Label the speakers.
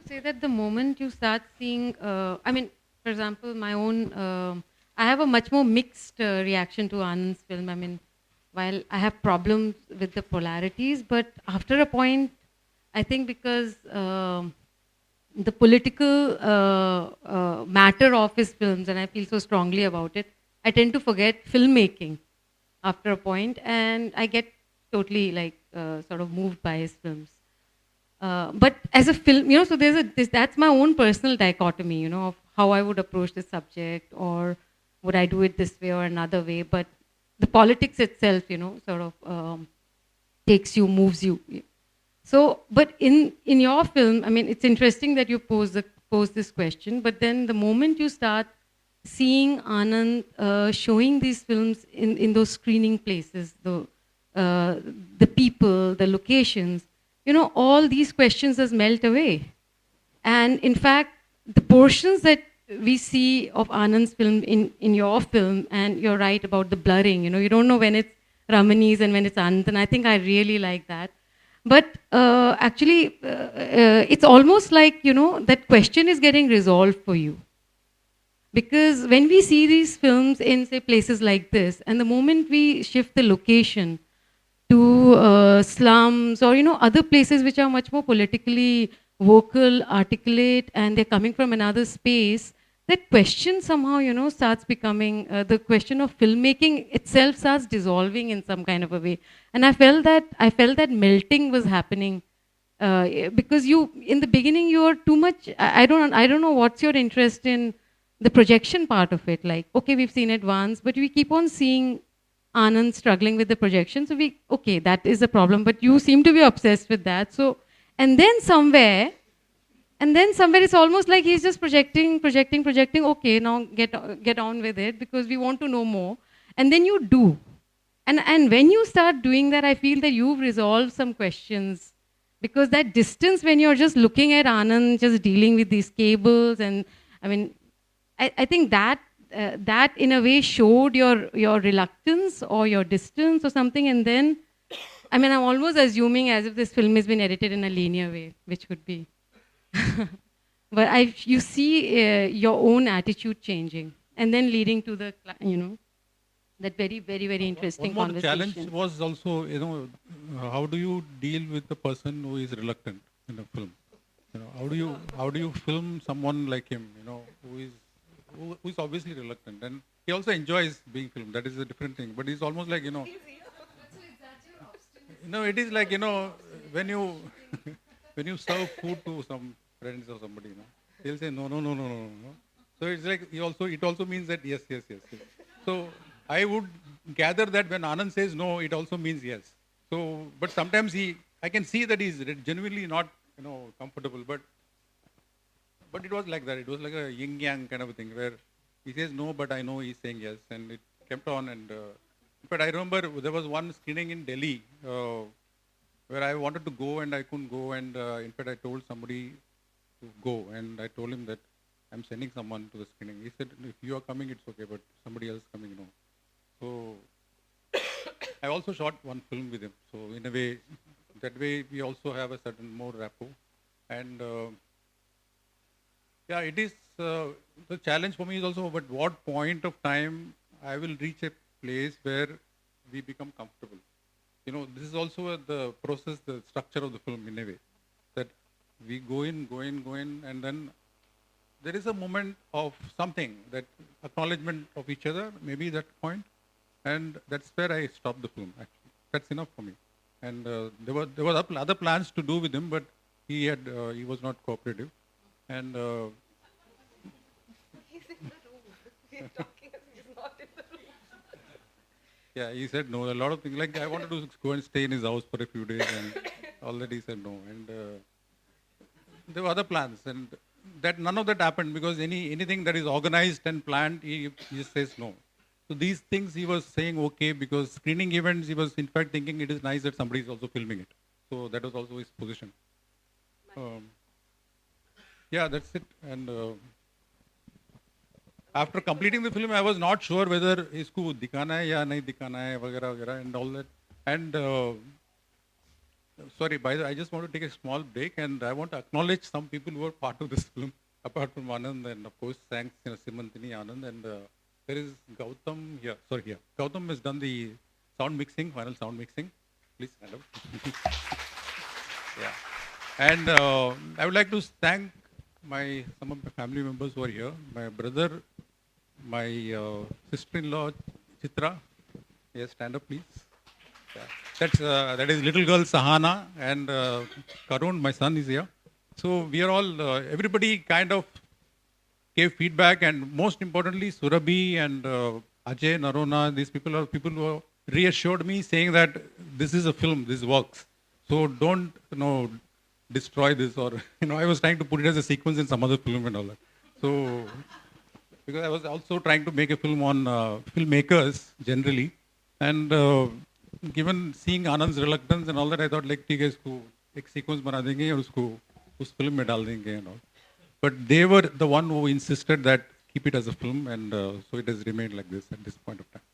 Speaker 1: would say that the moment you start seeing, I mean, for example, my own, I have a much more mixed reaction to Anand's film. I mean, while I have problems with the polarities, but after a point, I think because the political matter of his films, and I feel so strongly about it, I tend to forget filmmaking after a point, and I get totally like sort of moved by his films. But as a film, so that's my own personal dichotomy, of how I would approach this subject, or would I do it this way or another way. But the politics itself, sort of takes you, moves you. So, but in your film, I mean, it's interesting that you pose this question. But then the moment you start seeing Anand showing these films in those screening places, uh, the people, the locations, all these questions just melt away. And in fact, the portions that we see of Anand's film in your film, and you're right about the blurring, you don't know when it's Ramani's and when it's Anand, and I think I really like that. But actually, it's almost like, that question is getting resolved for you. Because when we see these films in, say, places like this, and the moment we shift the location to slums or other places which are much more politically vocal, articulate, and they're coming from another space, that question somehow starts becoming the question of filmmaking itself starts dissolving in some kind of a way. And I felt that melting was happening because you in the beginning you are too much. I don't know what's your interest in the projection part of it. Like, okay, we've seen it once, but we keep on seeing Anand struggling with the projection. So okay, that is a problem, but you seem to be obsessed with that. So, and then somewhere, it's almost like he's just projecting, projecting, projecting. Okay, now get on with it because we want to know more. And then you do. And when you start doing that, I feel that you've resolved some questions because that distance when you're just looking at Anand, just dealing with these cables, and I mean, I think that in a way showed your reluctance or your distance or something. And then, I mean, I'm almost assuming as if this film has been edited in a linear way, which would be. But you see your own attitude changing, and then leading to that very, very, very
Speaker 2: One
Speaker 1: interesting
Speaker 2: more challenge
Speaker 1: conversation.
Speaker 2: was also, how do you deal with the person who is reluctant in a film? How do you film someone like him? Who is obviously reluctant, and he also enjoys being filmed. That is a different thing. But he's almost like it is like when you when you serve food to some friends or somebody, they'll say no, no, no, no, no, no. So it's like it also means that yes, yes, yes, yes. So I would gather that when Anand says no, it also means yes. So, but sometimes I can see that he's genuinely not, comfortable. But it was like that. It was like a yin yang kind of a thing where he says no, but I know he's saying yes, and it kept on. And but I remember there was one screening in Delhi where I wanted to go and I couldn't go, and in fact I told somebody to go, and I told him that I'm sending someone to the screening. He said, if you are coming, it's okay, but somebody else coming, no. So I also shot one film with him. So in a way, that way we also have a certain more rapport. And yeah, it is the challenge for me is also, but what point of time I will reach a place where we become comfortable. This is also the process, the structure of the film in a way, that we go in, and then there is a moment of something, that acknowledgement of each other, maybe that point, and that's where I stopped the film. Actually, that's enough for me. And there were other plans to do with him, but he was not cooperative, and yeah, he said no. A lot of things, like I wanted to go and stay in his house for a few days, and all that he said no. And there were other plans, and that none of that happened because anything that is organized and planned, he just says no. So these things he was saying okay, because screening events, he was in fact thinking it is nice that somebody is also filming it. So that was also his position. Um, yeah, that's it. And after completing the film, I was not sure whether इसको दिखाना है या नहीं दिखाना है वगैरह वगैरह and all that. And Sorry, by the way, I just want to take a small break, and I want to acknowledge some people who are part of this film, apart from Anand, and of course, thanks, Simantini, Anand, and there is Gautam here. Sorry, here. Gautam has done the sound mixing, final sound mixing. Please stand up. Yeah. And I would like to thank some of my family members who are here. My brother, my sister-in-law, Chitra. Yes, stand up, please. Yeah. That is little girl Sahana, and Karun, my son, is here. So we are all, everybody kind of gave feedback, and most importantly, Surabhi and Ajay, Narona, these people are people who reassured me, saying that this is a film, this works. So don't, destroy this, or I was trying to put it as a sequence in some other film and all that. So because I was also trying to make a film on filmmakers generally, and given seeing Anand's reluctance and all that, I thought like ठीक है इसको एक sequence बना देंगे और उसको उस film में डाल देंगे and all. But they were the one who insisted that keep it as a film, and so it has remained like this at this point of time.